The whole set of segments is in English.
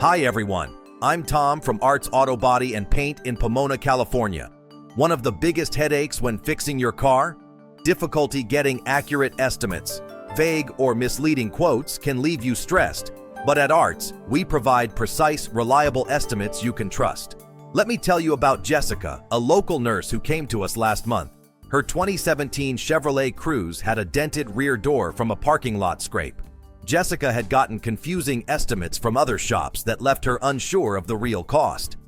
Hi everyone, I'm Tom from Arts Autobody and Paint in Pomona, California. One of the biggest headaches when fixing your car? Difficulty getting accurate estimates. Vague or misleading quotes can leave you stressed, but at Arts, we provide precise, reliable estimates you can trust. Let me tell you about Jessica, a local nurse who came to us last month. Her 2017 Chevrolet Cruze had a dented rear door from a parking lot scrape. Jessica had gotten confusing estimates from other shops that left her unsure of the real cost.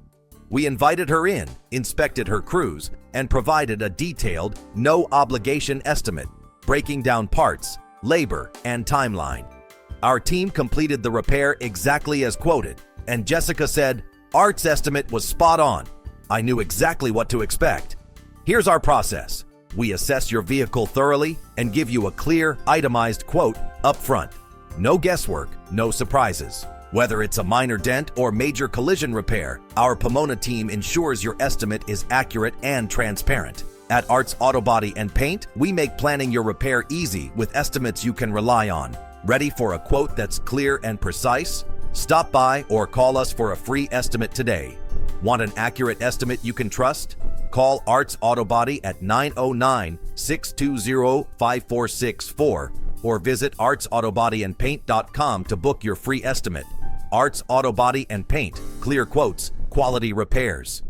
We invited her in, inspected her Cruze, and provided a detailed, no-obligation estimate, breaking down parts, labor, and timeline. Our team completed the repair exactly as quoted, and Jessica said, "Art's estimate was spot on. I knew exactly what to expect." Here's our process. We assess your vehicle thoroughly and give you a clear, itemized quote up front. No guesswork, no surprises. Whether it's a minor dent or major collision repair, our Pomona team ensures your estimate is accurate and transparent. At Arts Autobody and Paint, we make planning your repair easy with estimates you can rely on. Ready for a quote that's clear and precise? Stop by or call us for a free estimate today. Want an accurate estimate you can trust? Call Arts Autobody at 909-620-5464 or visit artsautobodyandpaint.com to book your free estimate. Arts Autobody and Paint, clear quotes, quality repairs.